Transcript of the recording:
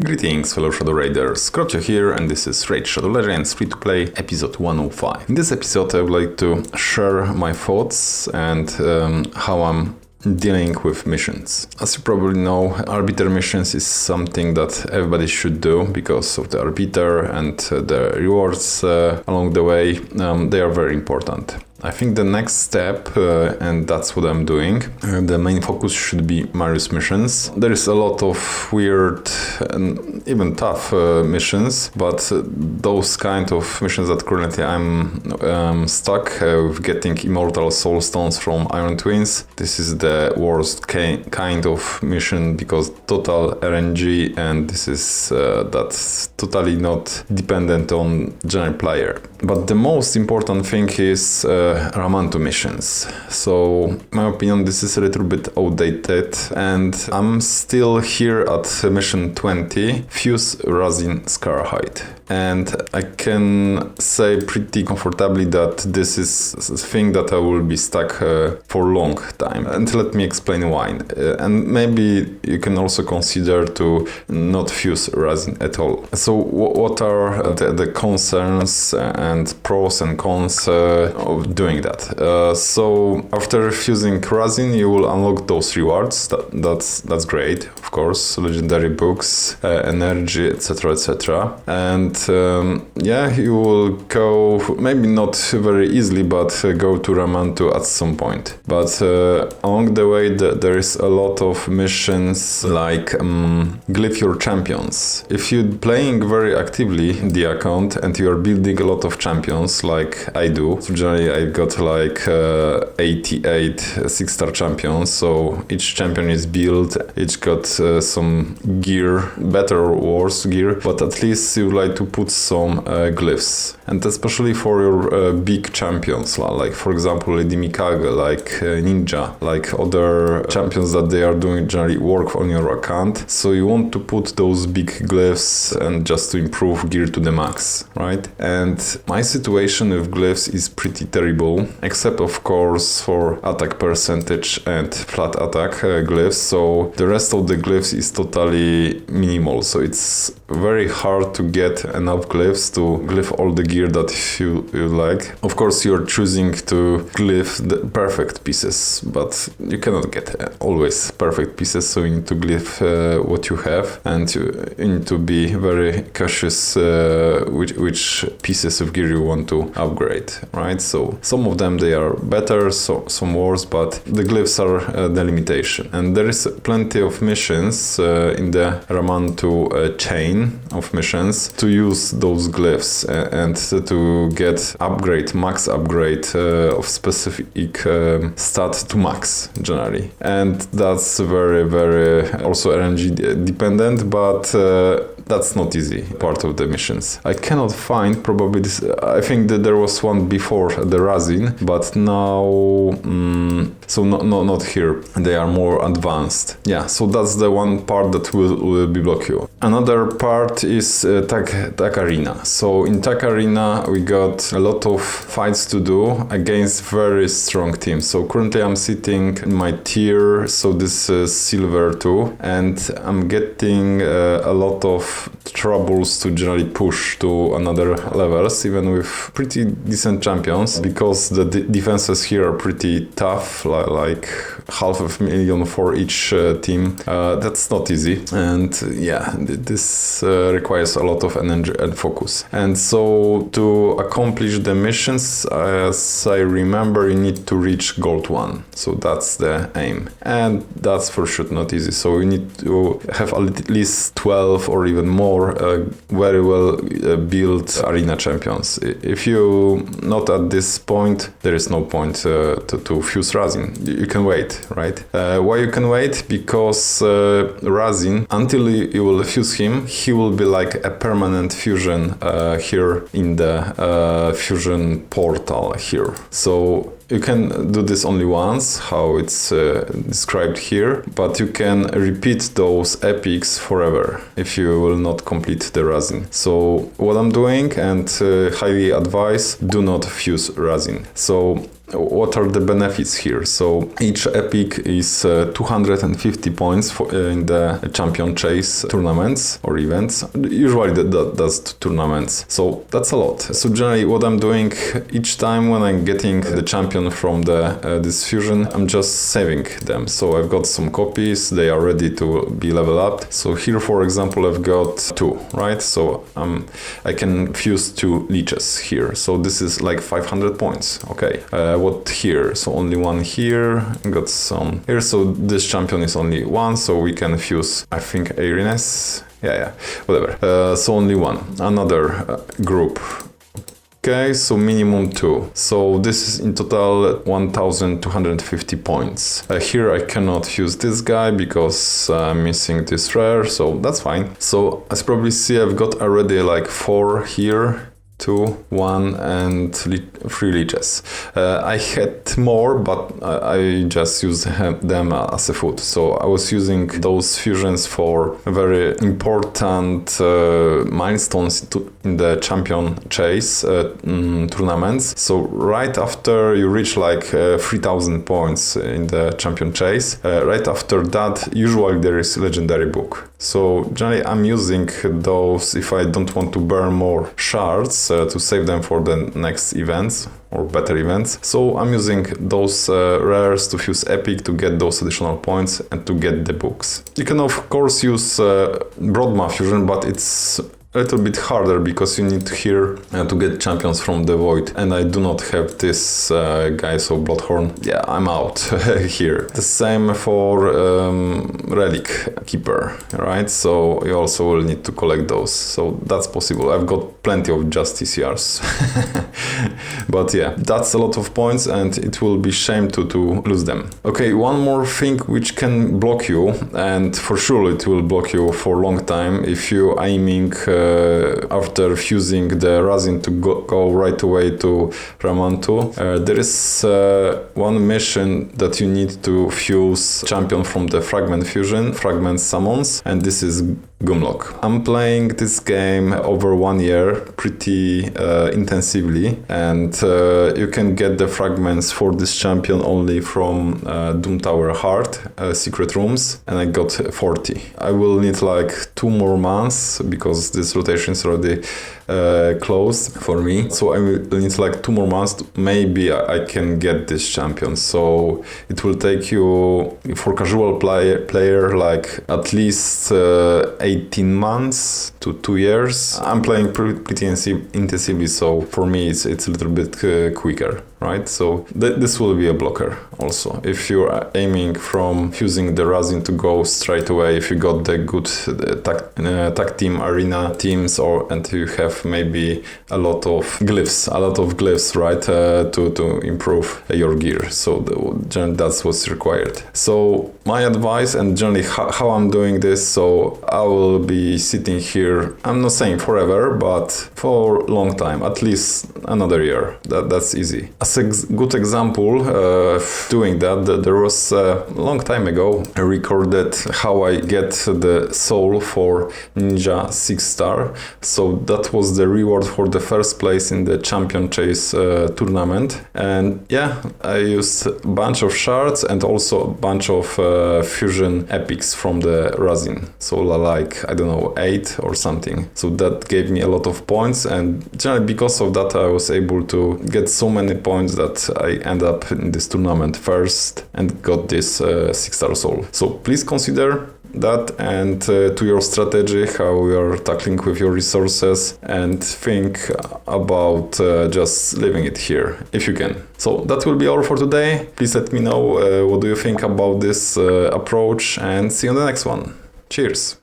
Greetings, fellow Shadow Raiders. Krocio here, and this is Raid Shadow Legends Free-to-Play episode 105. In this episode I would like to share my thoughts and how I'm dealing with missions. As you probably know, Arbiter missions is something that everybody should do because of the Arbiter and the rewards along the way. They are very important. I think the next step, and that's what I'm doing, the main focus should be Marius missions. There is a lot of weird and even tough missions, but those kind of missions that currently I'm stuck with getting immortal soul stones from Iron Twins. This is the worst kind of mission because total RNG, and this is that's totally not dependent on general player. But the most important thing is Ramantu missions. So, in my opinion, this is a little bit outdated, and I'm still here at mission 20, Fuse Rhazin Scarhide. And I can say pretty comfortably that this is a thing that I will be stuck for a long time. And let me explain why. And maybe you can also consider to not fuse Rhazin at all. So what are the concerns and pros and cons of doing that? So after fusing Rhazin, you will unlock those rewards. That's great, of course. Legendary books, energy, etc, etc. And you will go, maybe not very easily, but go to Ramantu at some point. But along the way there is a lot of missions like glyph your champions. If you're playing very actively the account and you are building a lot of champions like I do, so generally I got like 88 6-star champions, so each champion is built, each got some gear, better or worse gear, but at least you like to put some glyphs, and especially for your big champions, like for example Lady Mikage, like Ninja, like other champions that they are doing generally work on your account, so you want to put those big glyphs and just to improve gear to the max, right? And my situation with glyphs is pretty terrible, except of course for attack percentage and flat attack glyphs, so the rest of the glyphs is totally minimal, so it's very hard to get enough glyphs to glyph all the gear that you like. Of course you're choosing to glyph the perfect pieces, but you cannot get always perfect pieces, so you need to glyph what you have, and you need to be very cautious which pieces of gear you want to upgrade, right? So some of them they are better, so some worse, but the glyphs are the limitation. And there is plenty of missions in the Ramantu chain of missions to use those glyphs and to get max upgrade of specific stat to max generally. And that's very also RNG dependent, but that's not easy part of the missions. I cannot find probably this. I think that there was one before the Rhazin, but now so not here. They are more advanced. Yeah, so that's the one part that will be block you. Another part is Tag Arena. So in Tag Arena we got a lot of fights to do against very strong teams. So currently I'm sitting in my tier, so this is silver 2, and I'm getting a lot of troubles to generally push to another levels, even with pretty decent champions, because the defenses here are pretty tough, like 500,000 for each team. That's not easy, and yeah, this requires a lot of energy and focus. And so to accomplish the missions, as I remember, you need to reach gold 1, so that's the aim, and that's for sure not easy. So you need to have at least 12 or even more very well built arena champions. If you not at this point, there is no point to fuse Rhazin. You can wait, right? Why you can wait? Because Rhazin, until you will fuse him, he will be like a permanent fusion here in the fusion portal here. So you can do this only once, how it's described here, but you can repeat those epics forever if you will not complete the Rhazin. So what I'm doing, and highly advise, do not fuse Rhazin. So what are the benefits here? So each epic is 250 points in the champion chase tournaments or events. Usually that's tournaments. So that's a lot. So generally what I'm doing each time when I'm getting the champion from this fusion, I'm just saving them. So I've got some copies, they are ready to be leveled up. So here, for example, I've got 2, right? So I can fuse 2 leeches here. So this is like 500 points. Okay. What here? So only 1 here. Got some here. So this champion is only 1. So we can fuse, I think, Airines. Yeah, whatever. So only 1. Another group. Okay, so minimum 2. So this is in total 1250 points. Here I cannot use this guy because I'm missing this rare, so that's fine. So as you probably see, I've got already like 4 here. 2, 1, and 3 leeches. I had more, but I just used them as a food. So I was using those fusions for very important milestones in the champion chase tournaments. So right after you reach like 3000 points in the champion chase, right after that, usually there is legendary book. So generally I'm using those if I don't want to burn more shards to save them for the next events or better events. So I'm using those rares to fuse epic to get those additional points and to get the books. You can of course use Broadma fusion, but it's a little bit harder because you need here to get champions from the void, and I do not have this guy, so Bloodhorn. Yeah, I'm out here. The same for Relic Keeper, right? So you also will need to collect those. So that's possible. I've got plenty of Justiciars. But yeah, that's a lot of points and it will be shame to lose them. Okay, one more thing which can block you, and for sure it will block you for a long time if you're aiming after fusing the Rhazin to go right away to Ramantu. There is one mission that you need to fuse champion from the fragment fusion, fragment summons, and this is Gumlock. I'm playing this game over 1 year pretty intensively, and you can get the fragments for this champion only from Doom Tower Heart, secret rooms, and I got 40. I will need like 2 more months because this rotation is already closed for me, so I will need like 2 more months maybe I can get this champion. So it will take you for casual player like at least 18 months to 2 years. I'm playing pretty intensively, so for me it's a little bit quicker, right? So this will be a blocker also. If you're aiming from fusing the Rhazin to go straight away, if you got the good tag team arena teams, and you have maybe a lot of glyphs, right, to improve your gear. So that's what's required. So my advice, and generally how I'm doing this, so I will be sitting here, I'm not saying forever, but for a long time, at least another year. That's easy. As a good example of doing that, there was a long time ago I recorded how I get the soul for Ninja 6-star. So that was the reward for the first place in the champion chase tournament. And yeah, I used a bunch of shards and also a bunch of fusion epics from the Rhazin. So like, I don't know, 8 or something. So that gave me a lot of points, and generally because of that I was able to get so many points that I end up in this tournament first and got this 6-star soul. So please consider that and to your strategy, how you are tackling with your resources, and think about just leaving it here if you can. So that will be all for today. Please let me know what do you think about this approach, and see you on the next one. Cheers!